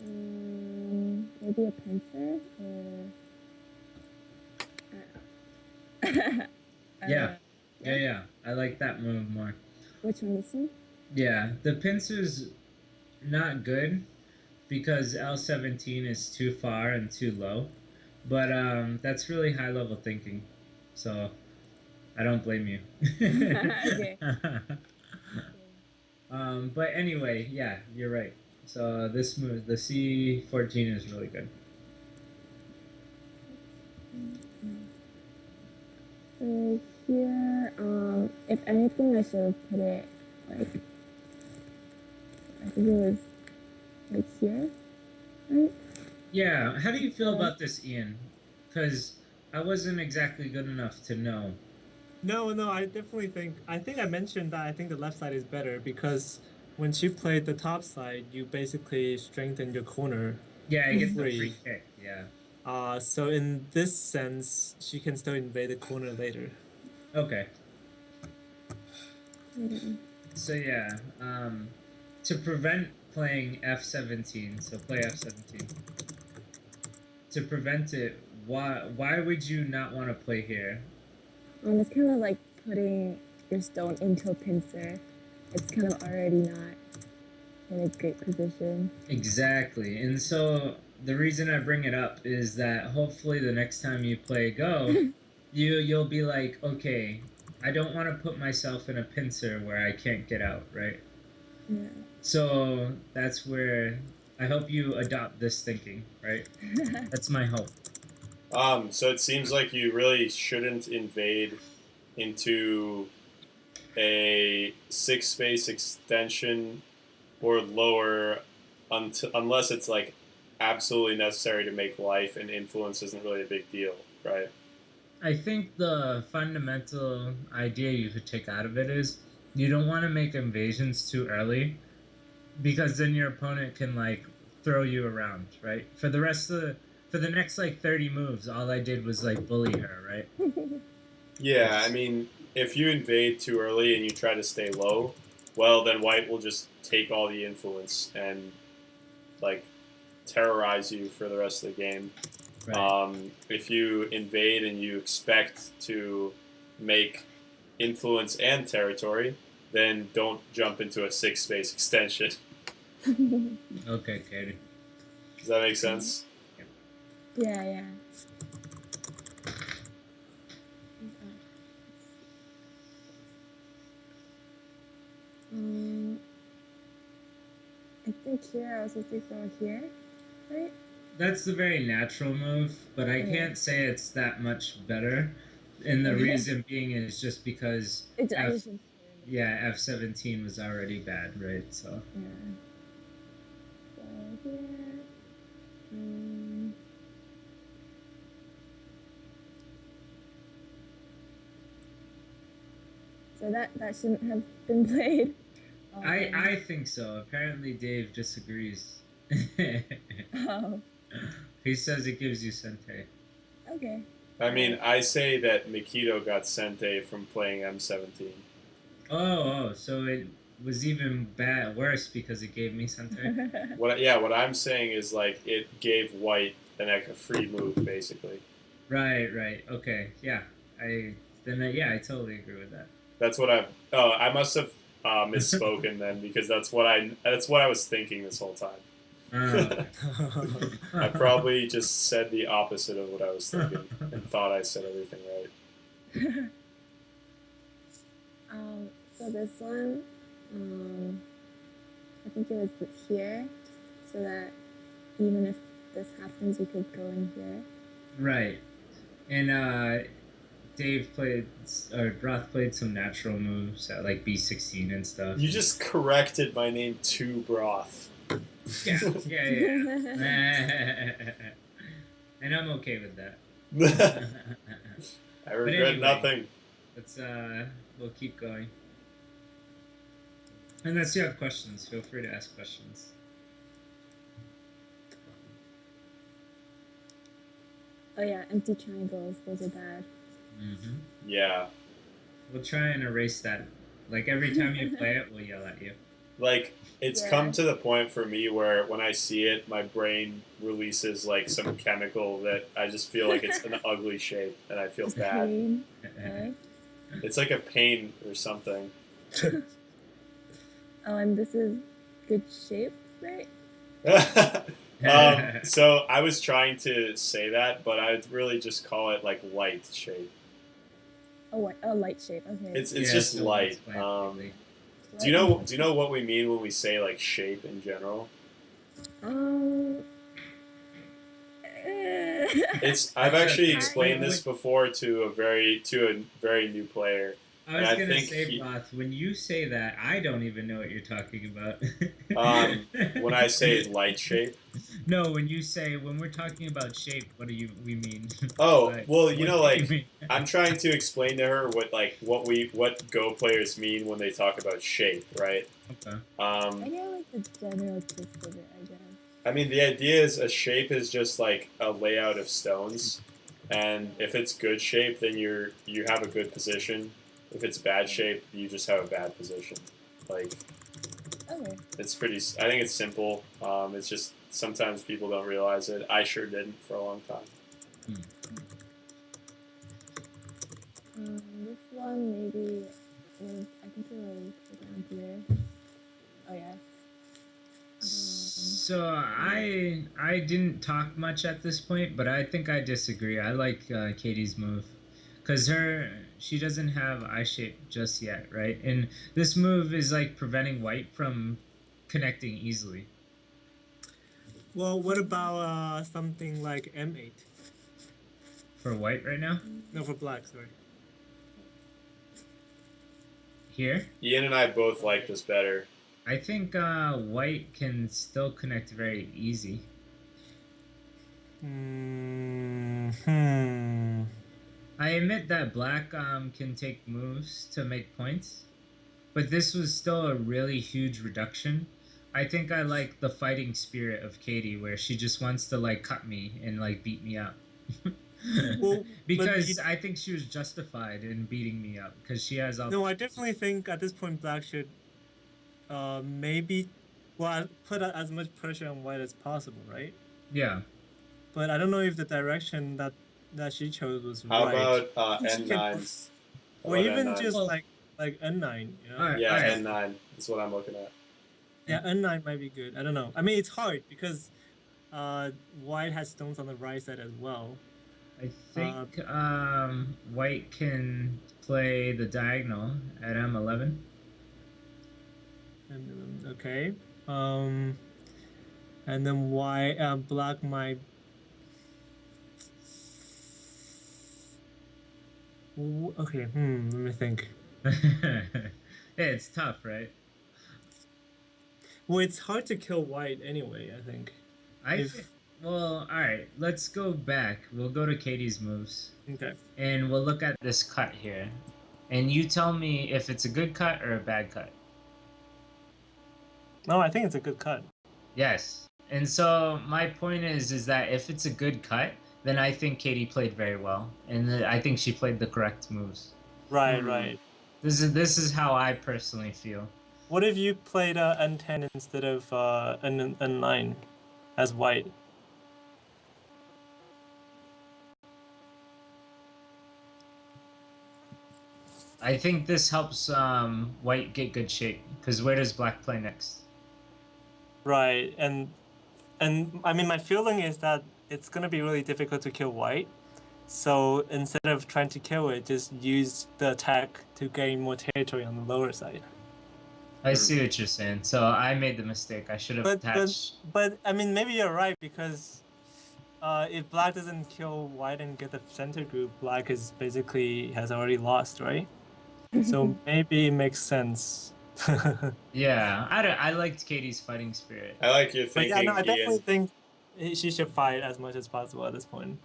Maybe a pincer or. Yeah. Yeah, I like that move more. Which one, this one? Yeah, the pincer's not good because L17 is too far and too low, but that's really high level thinking, so I don't blame you. Okay. But anyway, yeah, you're right. So this move, the C14, is really good. Here, if anything, I should have put it like, I think it was like here, right? Yeah, how do you feel about this, Ian? Because I wasn't exactly good enough to know. No, I definitely I think I mentioned that I think the left side is better because when she played the top side, you basically strengthen your corner. Yeah, I get the Free. free kick, yeah. So in this sense, she can still invade the corner later. Okay. So yeah, to prevent playing F17, so play F17. To prevent it, why would you not want to play here? It's kind of like putting your stone into a pincer. It's kind of already not in a great position. Exactly, and so the reason I bring it up is that hopefully the next time you play Go, you'll be like, okay, I don't want to put myself in a pincer where I can't get out, right? Yeah. So that's where I hope you adopt this thinking, right? That's my hope. So it seems like you really shouldn't invade into a 6-space extension or lower unless it's like absolutely necessary to make life, and influence isn't really a big deal, right? I think the fundamental idea you could take out of it is you don't want to make invasions too early because then your opponent can like throw you around, right? For the rest of for the next like 30 moves, all I did was like bully her, right? Yeah, I mean, if you invade too early and you try to stay low, well, then white will just take all the influence and like terrorize you for the rest of the game. Right. If you invade and you expect to make influence and territory, then don't jump into a 6-space extension. Okay, Katie. Does that make sense? Yeah, yeah. Um, I think here I was supposed to go here, right? That's the very natural move, but I Okay. can't say it's that much better. And the Okay. reason being is just because It's I F, just didn't yeah, F17 was already bad, right? So yeah. So here. Um, so that shouldn't have been played. I think so. Apparently Dave disagrees. Oh, He says it gives you Sente. okay. I mean, I say that Mikito got Sente from playing M17. Oh, so it was even worse because it gave me Sente. What I'm saying is like it gave white a free move basically. Right. Okay, yeah. I totally agree with that. That's what I. Oh, I must have misspoken then because that's what I was thinking this whole time. Oh. I probably just said the opposite of what I was thinking and thought I said everything right. So this one, I think it was here, so that even if this happens, you could go in here. Right. And Dave played, or Broth played some natural moves at like B16 and stuff. You just corrected my name to Broth. Yeah. And I'm okay with that. I regret anyway. nothing. We'll keep going. Unless you have questions, feel free to ask questions. Oh yeah, empty triangles. Those are bad. Mm-hmm. Yeah. We'll try and erase that. Like every time you play it, we'll yell at you. Like it's come to the point for me where when I see it, my brain releases like some chemical that I just feel like it's an ugly shape and I feel bad. Pain. Okay. It's like a pain or something. Oh, and this is good shape, right? So I was trying to say that, but I'd really just call it like light shape. Oh, light shape. Okay. It's just light. Do you know what we mean when we say like shape in general? I've actually explained this before to a very new player. I was gonna say, Broth, when you say that, I don't even know what you're talking about. When I say light shape. No, when we're talking about shape, what do we mean? Oh, like, well, you know, like I'm trying to explain to her what Go players mean when they talk about shape, right? Okay. I get like the general gist of it, I guess. I mean, the idea is a shape is just like a layout of stones, and if it's good shape, then you have a good position. If it's bad shape, you just have a bad position. Like, okay. It's pretty. I think it's simple. It's just sometimes people don't realize it. I sure didn't for a long time. This one maybe was, I think it was down here. Oh yeah. So I didn't talk much at this point, but I think I disagree. I like Katie's move. Because she doesn't have eye shape just yet, right? And this move is like preventing white from connecting easily. Well, what about something like M8? For white right now? No, for black, sorry. Here? Ian and I both like this better. I think white can still connect very easy. I admit that black can take moves to make points, but this was still a really huge reduction I think I like the fighting spirit of Katie, where she just wants to like cut me and like beat me up. Well, Because I think she was justified in beating me up because she has all. no, I definitely think at this point Black should maybe well put as much pressure on White as possible, right? Yeah. But I don't know if the direction that she chose was How right. about I think she can N9? pers- How or about even N9? just Well- like N9, you know? Alright, Yeah, alright. N9 is what I'm looking at. Yeah, N9 might be good. I don't know. I mean, it's hard because White has stones on the right side as well. I think White can play the diagonal at M11. And okay. And then Black might. Okay. Let me think. Yeah, it's tough, right? Well, it's hard to kill White anyway, I think. Well, all right. Let's go back. We'll go to Katie's moves, Okay. and we'll look at this cut here, and you tell me if it's a good cut or a bad cut. No, I think it's a good cut. Yes. And so my point is that if it's a good cut, then I think Katie played very well, and I think she played the correct moves. Right, right. This is how I personally feel. What if you played N10 instead of N9 as White? I think this helps White get good shape, because where does Black play next? Right, and I mean, my feeling is that it's gonna be really difficult to kill White. So instead of trying to kill it, just use the attack to gain more territory on the lower side. I see what you're saying. So I made the mistake. I should have attached. But I mean, maybe you're right because if Black doesn't kill White and get the center group, Black is basically has already lost, right? So maybe it makes sense. Yeah, I liked Katie's fighting spirit. I like your But thinking, yeah, no, I Ian. definitely think she should fight as much as possible at this point.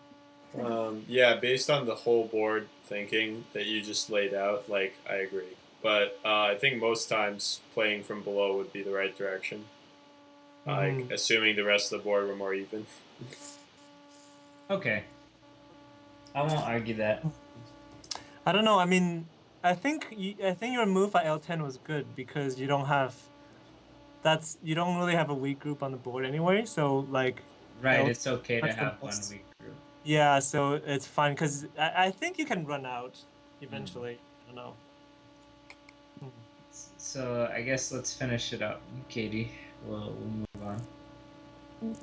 Yeah, based on the whole board thinking that you just laid out, like, I agree. But I think most times playing from below would be the right direction. Like, assuming the rest of the board were more even. Okay. I won't argue that. I don't know. I mean, I think your move at L10 was good because you don't really have a weak group on the board anyway. So like, Right, it's okay to that's the have one best. weak group. Yeah, so it's fine because I think you can run out eventually. I don't know. So I guess let's finish it up, Katie. We'll move on. Okay.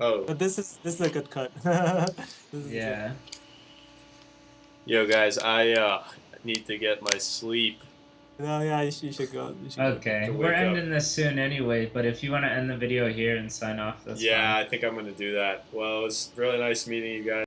Oh, But this is a good cut. Yeah. yo, guys, I need to get my sleep. No, yeah, you should go. You should go. Okay, To we're wake up. ending this soon anyway, but if you want to end the video here and sign off, that's Yeah, fine. I think I'm going to do that. Well, it was really nice meeting you guys.